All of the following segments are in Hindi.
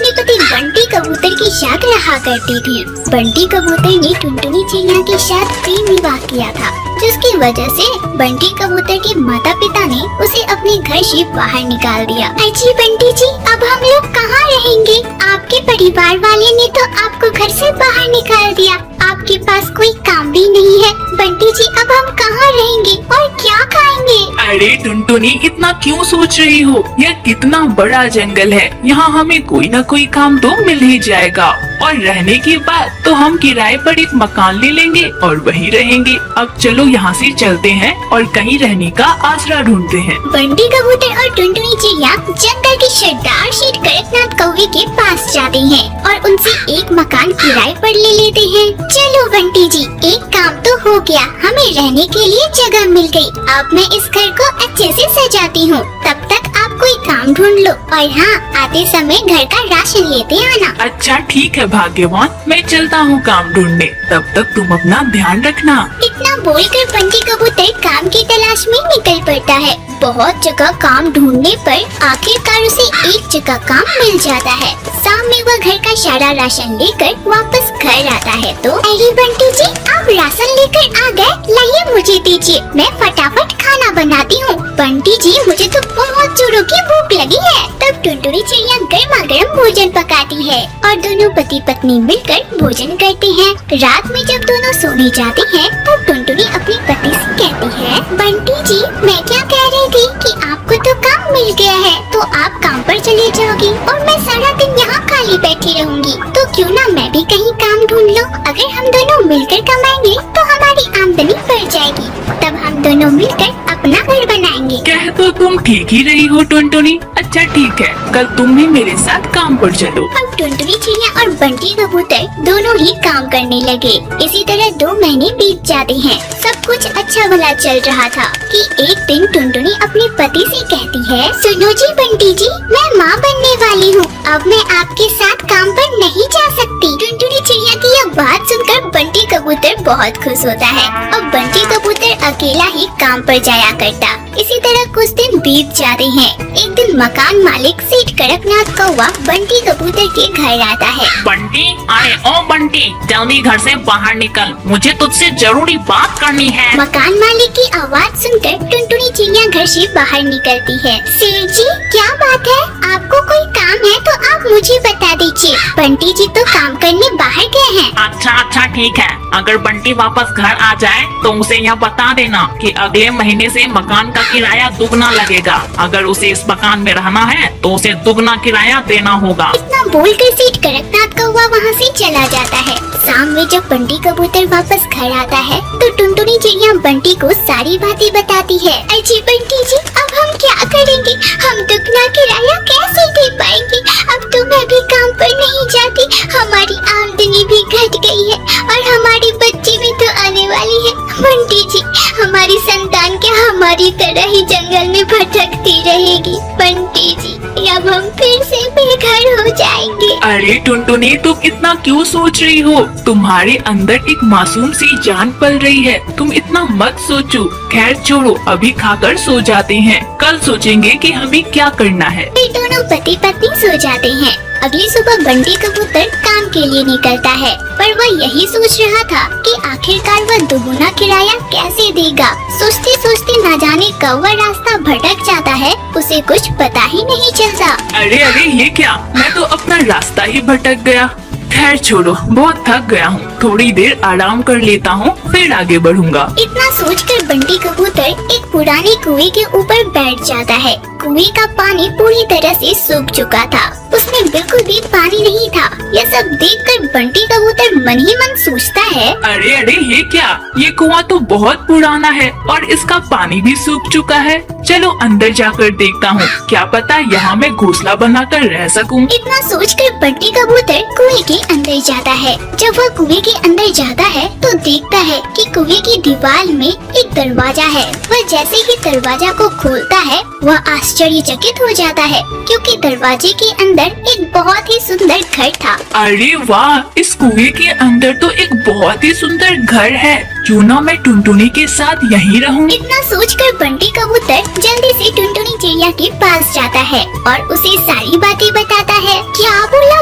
अपने पति बंटी कबूतर की शाख रहा करती थी। बंटी कबूतर ने टुनटुनी चिड़िया के साथ प्रेम विवाह किया था, जिसकी वजह से बंटी कबूतर के माता पिता ने उसे अपने घर से बाहर निकाल दिया। अजी बंटी जी, अब हम लोग कहाँ रहेंगे? आपके परिवार वाले ने तो आपको घर से बाहर निकाल दिया। आपके पास कोई काम भी नहीं है। बंटी जी, अब हम कहाँ रहेंगे और क्या खाएंगे? अरे टुनटुनी, इतना क्यों सोच रही हो? यह कितना बड़ा जंगल है, यहाँ हमें कोई न कोई काम तो मिल ही जाएगा। और रहने की बात तो हम किराए पर एक मकान ले लेंगे और वहीं रहेंगे। अब चलो यहाँ से चलते हैं और कहीं रहने का आसरा ढूंढते हैं। बंटी कबूतर और टुनटुनी चिड़िया जंगल के सरदार शेर कड़कनाथ कौवे के पास जाते हैं और उनसे एक मकान किराए पर ले लेते हैं। चलो बंटी जी, एक काम तो हो गया, हमें रहने के लिए जगह मिल गई। अब मैं इस घर को अच्छे से सजाती हूँ, तब तक आप कोई काम ढूंढ लो। और हाँ, आते समय घर का राशन लेते आना। अच्छा ठीक है भाग्यवान, मैं चलता हूँ काम ढूंढने। तब तक तुम अपना ध्यान रखना। इतना बोलकर बंटी कबूतर काम की तलाश में निकल पड़ता है। बहुत जगह काम ढूंढने पर आखिरकार उसे एक जगह काम मिल जाता है। शाम में वह घर का सारा राशन लेकर वापस घर आता है तो अरे बंटी जी, आप राशन लेकर आ गए, लाइए मुझे दीजिए, मैं फटाफट खाना बनाती हूँ। बंटी जी, मुझे तो बहुत जोरों की भूख लगी है। तब टुनटुनी चिड़िया गर्मा गर्म भोजन पकाती है और दोनों पति पत्नी मिलकर भोजन करते हैं। रात में जब दोनों सोने जाते हैं तब टुनटुनी अपने पति से कहती है, बंटी जी, मैं क्या कह रही थी कि आपको तो काम मिल गया है, तो आप काम पर चले जाओगी और मैं सारा दिन यहाँ खाली बैठी रहूंगी। तो क्यों ना मैं भी कहीं काम ढूंढ लूं? अगर हम दोनों मिलकर कमाएंगे तो हमारी आमदनी बढ़ जाएगी, तब हम दोनों मिलकर अपना घर बनाएंगे। कह तो तुम ठीक ही रही हो टुनटुनी। अच्छा ठीक है, कल तुम भी मेरे साथ काम पर चलो। अब टुनटुनी चिड़िया और बंटी कबूतर दोनों ही काम करने लगे। इसी तरह 2 महीने बीत जाते हैं। सब कुछ अच्छा भला चल रहा था कि एक दिन टुनटुनी अपने पति से कहती है, सुनो जी बंटी जी, मैं माँ बनने वाली हूँ, अब मैं आपके साथ काम पर नहीं जा सकती। टुनटुनी चिड़िया की यह बात सुनकर बंटी कबूतर बहुत खुश होता है और बंटी कबूतर अकेला ही काम पर जाया करता। इसी तरह कुछ दिन बीत जाते हैं। एक दिन मकान मालिक सेठ कड़कनाथ कौवा बंटी कबूतर के घर आता है। बंटी, अरे ओ बंटी, जल्दी घर से बाहर निकल, मुझे तुझसे जरूरी बात करनी है। मकान मालिक की आवाज सुनकर टुनटुनी चिड़िया घर से बाहर निकलती है। सेठ जी, क्या बात है? आपको कोई काम है तो आप मुझे बता दीजिए। बंटी जी तो काम करने बाहर गए हैं। अच्छा ठीक है, अगर बंटी वापस घर आ जाए तो उसे यह बता देना कि अगले महीने से मकान का किराया दुगना लगेगा। अगर उसे इस मकान में रहना है तो उसे दुगना किराया देना होगा। इतना बोलकर सेठ कड़कनाथ कौवा वहाँ से चला जाता है। शाम में जब बंटी कबूतर वापस घर आता है तो टुनटुनी चिड़िया बंटी को सारी बातें बताती है। अजी बंटी जी, अब हम क्या करेंगे? हम दुगना किराया कैसे दे पाएंगे? अब तो मैं भी काम पर नहीं जाती, हमारी आमदनी भी घट गई है और हमारी बच्ची भी तो आने वाली है। बंटी जी, हमारी संतान क्या हमारी तरह ही जंगल में भटकती रहेगी? बंटी जी, अब हम फिर से बेघर हो जाएंगे। अरे टुनटुनी, तुम इतना क्यों सोच रही हो? तुम्हारे अंदर एक मासूम सी जान पल रही है, तुम इतना मत सोचो। खैर छोड़ो, अभी खाकर सो जाते हैं, कल सोचेंगे कि हमें क्या करना है। फिर दोनों पति पत्नी सो जाते हैं। अगली सुबह बंटी कबूतर काम के लिए निकलता है, पर वह यही सोच रहा था कि आखिरकार वह दुगुना किराया कैसे देगा। सोचते सोचते न जाने कब वह रास्ता भटक जाता है, उसे कुछ पता ही नहीं चलता। अरे ये क्या, मैं तो अपना रास्ता ही भटक गया। खैर छोड़ो, बहुत थक गया हूँ, थोड़ी देर आराम कर लेता हूँ, फिर आगे बढ़ूंगा। इतना सोचकर बंटी कबूतर एक पुराने कुएं के ऊपर बैठ जाता है। कुएं का पानी पूरी तरह से सूख चुका था, उसमें बिल्कुल भी पानी नहीं था। यह सब देखकर बंटी कबूतर मन ही मन सोचता है, अरे ये क्या, ये कुआं तो बहुत पुराना है और इसका पानी भी सूख चुका है। चलो अंदर जाकर देखता हूँ, क्या पता यहाँ मैं घोंसला बनाकर रह सकूँ। इतना सोचकर बंटी कबूतर कुएं के अंदर जाता है। जब वह कुएं के अंदर जाता है तो देखता है कि कुएं की दीवार में एक दरवाजा है। वह जैसे ही दरवाजा को खोलता है वह आश्चर्यचकित हो जाता है, क्योंकि दरवाजे के अंदर एक बहुत ही सुंदर घर था। अरे वाह, इस कुएं के अंदर तो एक बहुत ही सुंदर घर है, क्यों ना मैं टुनटुनी के साथ यहीं रहूं। इतना सोचकर बंटी कबूतर जल्दी से टुनटुनी चिड़िया के पास जाता है और उसे सारी बातें बताता है। क्या बोला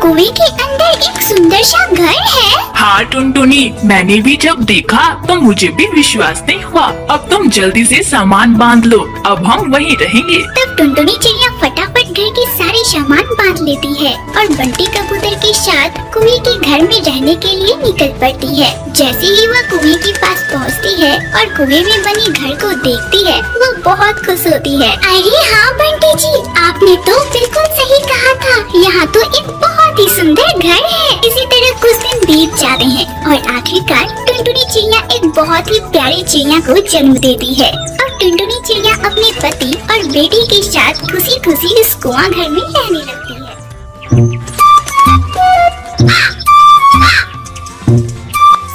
कुएं के अंदर एक सुंदर सा घर है। हाँ टुनटुनी, मैंने भी जब देखा तो मुझे भी विश्वास नहीं हुआ। अब तुम जल्दी से सामान बांध लो, अब हम वहीं रहेंगे। तब टुनटुनी चिड़िया फटाफट घर के सारे सामान बांध लेती है और बंटी कबूतर के साथ कुएं के घर में रहने के लिए निकल पड़ती है। जैसे ही वह कुएं के पास पहुंचती है और कुएं में बने घर को देखती है, वो बहुत खुश होती है। अरे हाँ बंटी जी, आपने तो बिल्कुल सही कहा था, यहाँ तो एक बहुत ही सुंदर घर है। इसी तरह कुछ दिन बीत जाते हैं और आखिरकार टुनटुनी चिड़िया एक बहुत ही प्यारी चिड़िया को जन्म देती है। अब टुनटुनी चिड़िया अपने पति और बेटी के साथ खुशी खुशी इस कुआं घर में रहने लगती है।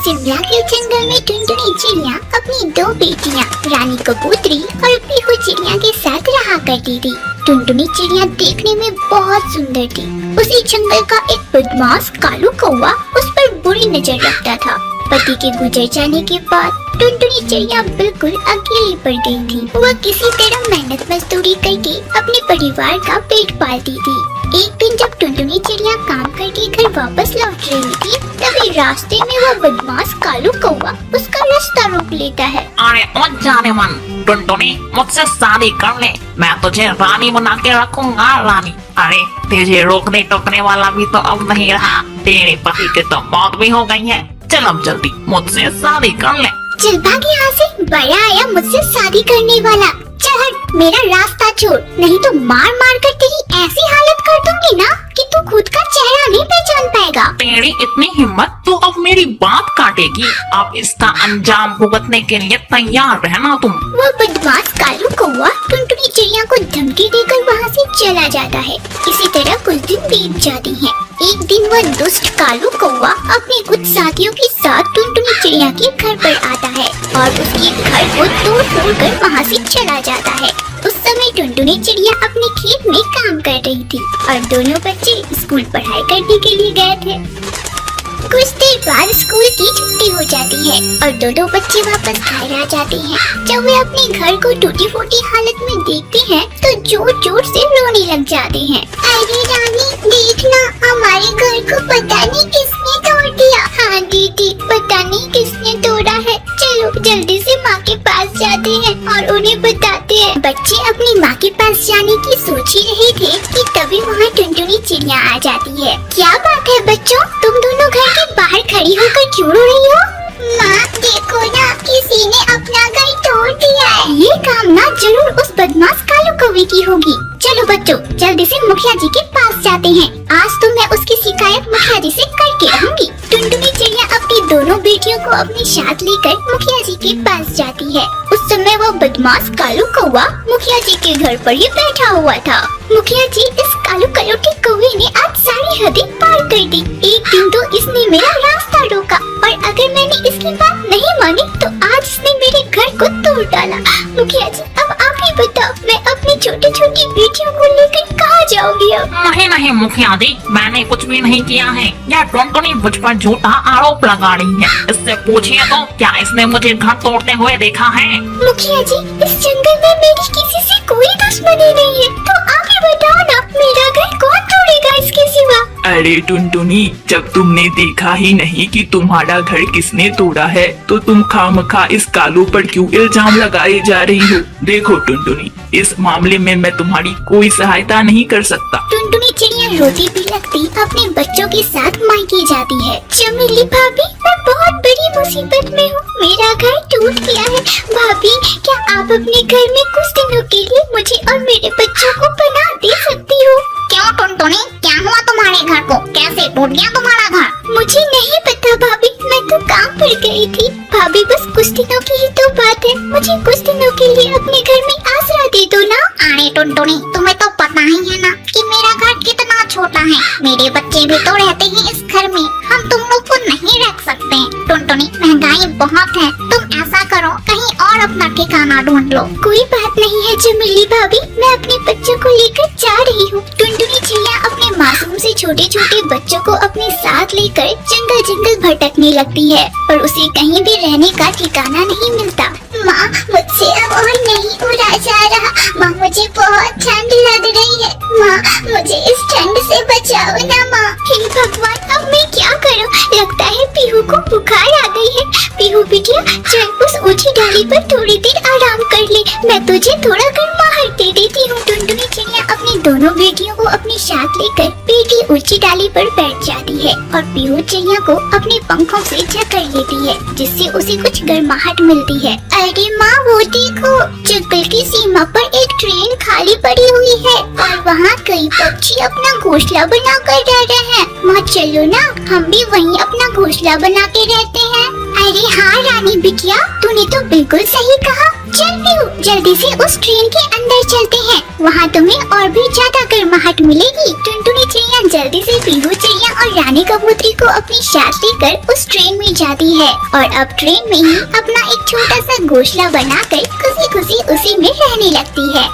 शिमला के जंगल में टुनटुनी चिड़िया अपनी दो बेटियां रानी कबूतरी और पीहू चिड़िया के साथ रहा करती थी। टुनटुनी चिड़िया देखने में बहुत सुंदर थी। उसी जंगल का एक बदमाश कालू कौवा उस पर बुरी नजर रखता था। पति के गुजर जाने के बाद टुनटुनी चिड़िया बिल्कुल अकेली पड़ गई थी। वह किसी तरह मेहनत मजदूरी करके अपने परिवार का पेट पालती थी। एक दिन जब टुनटुनी चिड़िया काम करके घर वापस लौट रही थी, तभी रास्ते में वह बदमाश कालू कौवा उसका रास्ता रोक लेता है। अरे ओ जाने मन, टुनटुनी मुझसे शादी कर ले, मैं तुझे रानी बना के रखूंगा रानी। अरे तुझे रोकने टोकने वाला भी तो अब नहीं रहा, तेरे पति की तो मौत भी हो गई है। चल अब जल्दी मुझसे शादी कर ले। चल भाग यहाँ से, बड़ा आया मुझसे शादी करने वाला। चल हट, मेरा रास्ता छोड़, नहीं तो मार मार कर तेरी ऐसी हालत कर दूंगी ना कि तू खुद का चेहरा नहीं पहचान पाएगा। तेरी इतनी हिम्मत तो अब मेरी बात काटेगी। अब इसका अंजाम भुगतने के लिए तैयार रहना तुम। वो बदमाश कालू कौवा टुनटुनी चिड़िया को धमकी देकर वहाँ से चला जाता है। इसी तरह कुछ दिन बीत जाती हैं। एक दिन वह दुष्ट कालू कौवा अपने कुछ साथियों के साथ टुनटुनी चिड़िया के घर पर आता है और उसके घर को तोड़ कर वहाँ से चला जाता है। उस समय टुनटुनी चिड़िया अपने खेत में काम कर रही थी और दोनों बच्चे स्कूल पढ़ाई करने के लिए गए थे। कुछ देर बाद स्कूल की छुट्टी हो जाती है और दोनों बच्चे वापस घर आ जाते हैं। जब वे अपने घर को टूटी फूटी हालत में देखते हैं तो जोर जोर से रोने लग जाते हैं। अरे रानी देखना, हमारे घर को पता नहीं किसने तोड़ दिया। हाँ दीदी, पता नहीं किसने तोड़ा है। चलो जल्दी से माँ के पास जाते हैं और उन्हें बताते हैं। बच्चे अपनी माँ के पास जाने की सोच ही रहे थे कि तभी वहाँ टुनटुनी चिड़िया आ जाती है। क्या बात है बच्चों, तुम दोनों घर के बाहर खड़ी होकर क्यों रो रही हो? माँ देखो ना, किसी ने अपना घर तोड़ दिया है। ये काम ना जरूर उस बदमाश कालू कौवे की होगी। चलो बच्चों जल्दी से मुखिया जी के पास जाते हैं। आज तो मैं उसकी शिकायत मुखिया जी से करके रहूंगी। टुनटुनी चिड़िया अपनी दोनों बेटियों को अपने साथ लेकर मुखिया जी के पास जाती है। उस समय वो बदमाश कालू कौवा मुखिया जी के घर पर ही बैठा हुआ था। मुखिया जी, इस कालू कलौटे कौवे ने आज सारी हदें पार कर दी। एक दिन तो इसने मेरा रास्ता रोका और अगर मैंने इसकी बात नहीं मानी तो आज इसने मेरे घर को तोड़ डाला। मुखिया जी अब आप ही बताओ, मैं अपनी छोटी छोटी बेटियों को लेकर कहाँ जाऊंगी अब? नहीं नहीं मुखिया जी, मैंने कुछ भी नहीं किया है। यह टुनटुनी मुझ पर झूठा आरोप लगा रही है। इससे पूछिए तो क्या इसने मुझे घर तोड़ते हुए देखा है? मुखिया जी, इस जंगल में मेरी किसी से कोई दुश्मनी नहीं है, तो आप ही बताओ ना, मेरा घर कौन तोड़ेगा इसके सिवा? अरे टुनटुनी, जब तुमने देखा ही नहीं कि तुम्हारा घर किसने तोड़ा है तो तुम खामखा इस कालू पर क्यों इल्जाम लगाए जा रही हो? देखो टुनटुनी, इस मामले में मैं तुम्हारी कोई सहायता नहीं कर सकता। टुनटुनी चिड़िया रोती बिलखती अपने बच्चों के साथ मायके जाती है। चमेली भाभी, मैं बहुत बड़ी मुसीबत में हूँ, मेरा घर टूट गया है। भाभी, क्या आप अपने घर में कुछ दिनों के लिए मुझे और मेरे बच्चों को पनाह दे सकती हो? क्यों टुनटुनी, क्या हुआ तुम्हारे घर को? कैसे टूट गया तुम्हारा घर? मुझे नहीं पता भाभी, मैं तो काम पर गई थी। भाभी बस कुछ दिनों की ही तो बात है, मुझे कुछ दिनों के लिए अपने घर में आसरा दे दो ना। अरे टुनटुनी, तुम्हें तो पता ही है ना कि मेरा घर कितना छोटा है। मेरे बच्चे भी तो रहते हैं इस घर में, हम तुम लोग को नहीं रख सकते। टुनटुनी, महंगाई बहुत है, तुम ऐसा करो कहीं और अपना ठिकाना ढूंढ लो। कोई बात नहीं है चमेली भाभी, मैं अपने बच्चों को लेकर जा रही हूँ। टुनटुनी चिड़िया अपने मासूम से छोटे छोटे बच्चों को अपने साथ लेकर जंगल जंगल भटकने लगती है और उसे कहीं भी रहने का ठिकाना नहीं मिलता। माँ, मुझसे अब और नहीं उड़ा जा रहा। माँ, मुझे बहुत ठंड लग रही है। माँ, मुझे इस ठंड से बचाओ ना माँ। हे भगवान, अब मैं क्या करूं? लगता है पीहू को बुखार आ गई है। पीहू बिटिया, चल उस ऊंची डाली पर थोड़ी देर आराम कर ले, मैं तुझे थोड़ा गर्माहट दे देती हूँ। टुनटुनी चिड़िया अपनी दोनों बेटियों को अपने साथ लेकर बेटी ऊंची डाली पर बैठ जाती है और पीहू चिड़िया को अपने पंखों से जकड़ लेती है, जिससे उसे कुछ गर्माहट मिलती है। अरे माँ, वो देखो, जंगल की सीमा पर एक ट्रेन खाली पड़ी हुई है और वहाँ कई पक्षी अपना घोंसला बना कर रह रहे हैं। माँ चलो ना, हम भी वहीं अपना घोंसला बना के रहते हैं। अरे हाँ रानी बिटिया, तूने तो बिल्कुल सही कहा। चल पीहू, जल्दी से उस ट्रेन के अंदर चलते हैं, वहाँ तुम्हें और भी ज्यादा गर्माहट मिलेगी। टुनटुनी चिड़िया जल्दी से पीहू चिड़िया और रानी कबूतरी को अपनी साथ लेकर उस ट्रेन में जाती है और अब ट्रेन में ही अपना एक छोटा सा घोंसला बनाकर खुशी खुशी उसी में रहने लगती है।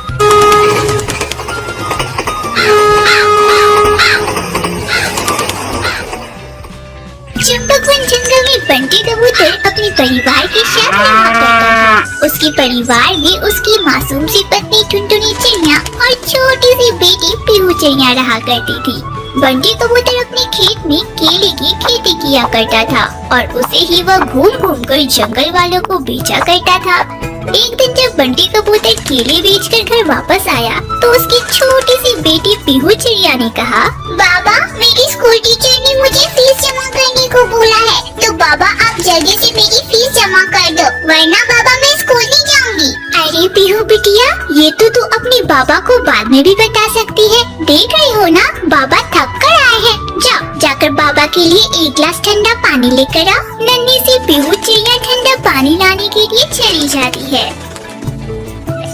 चंपकवन जंगल में बंटी कबूतर अपने परिवार के साथ रहा करता था। उसके परिवार में उसकी मासूम सी पत्नी टुनटुनी चिड़िया और छोटी सी बेटी पीहू चिड़िया रहा करती थी। बंटी कबूतर अपने खेत में केले की खेती किया करता था और उसे ही वह घूम घूम कर जंगल वालों को बेचा करता था। एक दिन जब बंटी कबूतर केले बेचकर घर वापस आया तो उसकी छोटी सी बेटी पीहू चिड़िया ने कहा, बाबा, मेरी स्कूल टीचर ने मुझे फीस जमा करने को बोला है, तो बाबा आप जल्दी से मेरी फीस जमा कर दो, वरना बाबा मैं स्कूल नहीं जाऊंगी। अरे पीहू बिटिया, ये तो तू अपने बाबा को बाद में भी बता सकती है। देख रही हो ना, बाबा थक कर आए हैं। जाओ, जाकर बाबा के लिए एक गिलास ठंडा पानी लेकर आओ। नन्ही सी पीहू चिड़िया ठंडा पानी लाने के लिए चली जाती है।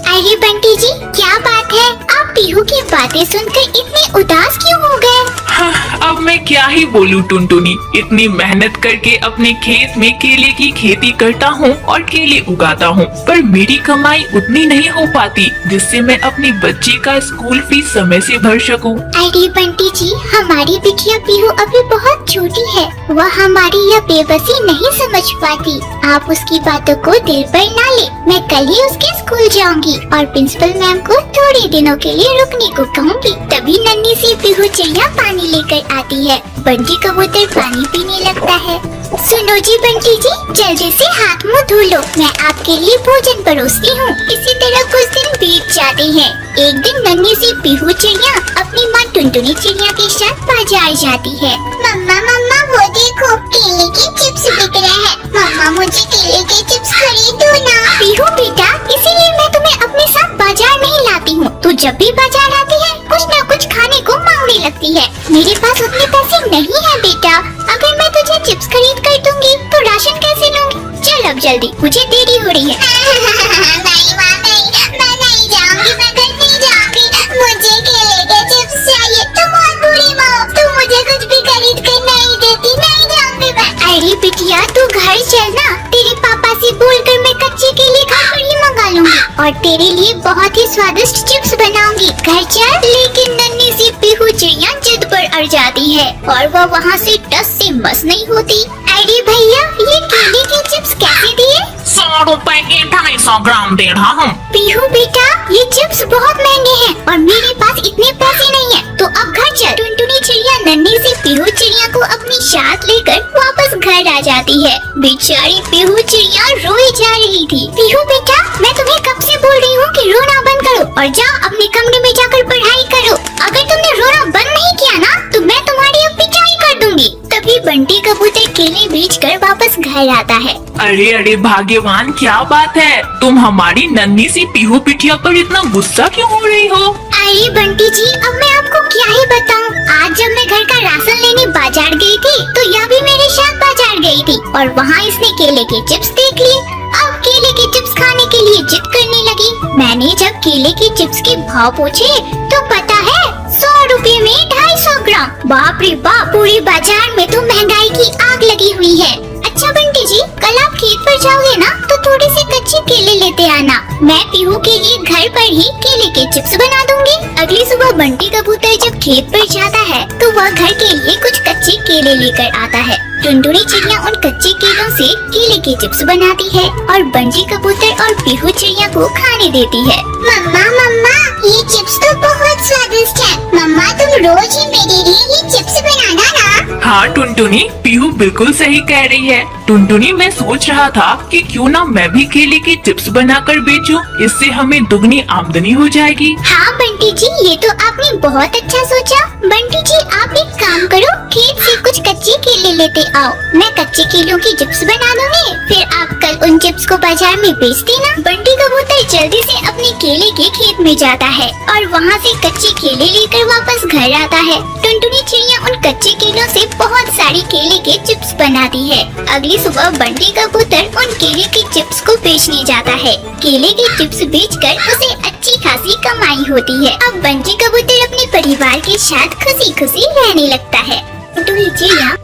अरे बंटी जी, क्या बात है? आप पीहू की बातें सुनकर इतने उदास क्यों हो गए? हाँ, अब मैं क्या ही बोलूं टुनटुनी, इतनी मेहनत करके अपने खेत में केले की खेती करता हूँ और केले उगाता हूँ, पर मेरी कमाई उतनी नहीं हो पाती जिससे मैं अपनी बच्चे का स्कूल फीस समय से भर सकूं। अरे बंटी जी, हमारी बिटिया पीहू अभी बहुत छोटी है, वह हमारी यह बेबसी नहीं समझ पाती। आप उसकी बातों को दिल पर ना ले, मैं कल ही उसके स्कूल जाऊंगी और प्रिंसिपल मैम को थोड़े दिनों के लिए रुकने को कहूँगी। तभी नन्ही सी पीहू चिड़िया पानी लेकर आती है। बंटी कबूतर पानी पीने लगता है। सुनो जी बंटी जी, जल्दी से हाथ मुंह धो लो, मैं आपके लिए भोजन परोसती हूँ। इसी तरह कुछ दिन बीत जाते हैं। एक दिन नन्ही सी पीहू चिड़िया अपनी माँ टुनटुनी चिड़िया के साथ बाजार जाती है। मम्मा मम्मा, वो देखो, केले के चिप्स बिक रहे हैं। मम्मा, मुझे केले के चिप्स खरीदो ना। पीहू बेटा, इसीलिए मैं तुम्हें अपने साथ बाजार नहीं लाती हूँ। तू जब भी बाजार आती है कुछ न कुछ खाने को मांगने लगती है। मेरे पास उतने पैसे नहीं है बेटा, अगर मैं तुझे चिप्स खरीद कर दूंगी तो राशन कैसे लूंगी? चल अब जल्दी, मुझे देरी हो रही है। नहीं माँ, नहीं, मैं नहीं जाऊंगी, मैं घर नहीं जाऊंगी। मुझे केले के चिप्स चाहिए। तुम बहुत बुरी माँ हो, तुम मुझे कुछ भी खरीद कर नहीं देती। नहीं जाऊंगी मैं। अरे बिटिया, तू घर चल ना, तेरे पापा से बोलकर मैं कच्चे केले घर पर ही मंगा लूंगी और तेरे लिए बहुत ही स्वादिष्ट चिप्स बनाऊंगी। घर चल। लेकिन नन्ही सी पीहू चिड़िया जिद पर अड़ जाती है और वह वहाँ से टस से मस नहीं होती। अरे भैया, ये केले के चिप्स कैसे दिए? 100 रुपए के 250 ग्राम दे रहा हूँ। पीहू बेटा, ये चिप्स बहुत महंगे हैं और मेरे पास इतने पैसे नहीं है, तो अब घर चल। टुनटुनी चिड़िया नन्ही सी पीहू चिड़िया को अपनी साथ लेकर वापस घर आ जाती है। बेचारी पीहू चिड़िया रोई जा रही थी। पीहू बेटा, मैं तुम्हें कब से बोल रही हूँ कि रोना बंद करो और जाओ अपने कमरे में जाकर पढ़ाई करो। अगर तुमने रोना बंद नहीं किया ना तो मैं तुम्हारी अब पिटाई कर दूंगी। तभी बंटी कबूतर केले बेचकर वापस घर आता है। अरे अरे भाग्यवान, क्या बात है, तुम हमारी नन्ही सी पीहू बिटिया पर इतना गुस्सा क्यों हो रही हो? अरे बंटी जी, अब मैं आपको क्या ही बताऊं। आज जब मैं घर का राशन लेने बाजार गई थी तो यह भी मेरे साथ बाजार गई थी और वहाँ इसने केले के चिप्स देख लिए। अब केले के चिप्स खाने के लिए जिद करने लगी। मैंने जब केले के चिप्स के भाव पूछे तो पता है 100 रुपए में 250 ग्राम। बाप रे बाप, पूरे बाजार में तो महंगाई की आग लगी हुई है। अच्छा बंटी जी, कल आप खेत पर जाओगे ना तो थोड़े से कच्चे केले लेते आना, मैं पीहू के लिए घर पर ही केले के चिप्स बना दूंगी। अगली सुबह बंटी कबूतर जब खेत पर जाता है तो वह घर के लिए कुछ कच्चे केले लेकर आता है। टुनटुनी चिड़िया उन कच्चे केलों से केले के चिप्स बनाती है और बंटी कबूतर और पीहू चिड़िया को खाने देती है। मम्मा मम्मा, ये चिप्स तो बहुत स्वादिष्ट है। मम्मा, तुम रोज ही मेरे लिए ये चिप्स बनाना ना। हाँ टुनटुनी, पीहू बिल्कुल सही कह रही है। टुनटुनी, मैं सोच रहा था कि क्यों ना मैं भी केले के चिप्स बनाकर बेचूं, इससे हमें दुगनी आमदनी हो जाएगी। हाँ बंटी जी, ये तो आपने बहुत अच्छा सोचा। बंटी जी, आप एक काम करो, खेत से कुछ कच्चे केले लेते आओ, मैं कच्चे केलों की चिप्स बना दूंगी, फिर आप कल उन चिप्स को बाजार में बेच देना। बंटी कबूतर जल्दी से अपने केले के खेत में जाता है और वहाँ से कच्चे केले लेकर वापस घर आता है। टुनटुनी चिड़िया उन कच्चे केलों से बहुत सारी केले के चिप्स बनाती है। अगली सुबह बंटी कबूतर उन केले के चिप्स को बेचने जाता है। केले के चिप्स बेचकर उसे अच्छी खासी कमाई होती है। अब बंटी कबूतर अपने परिवार के साथ खुशी खुशी रहने लगता है। टुनटुनी चिड़िया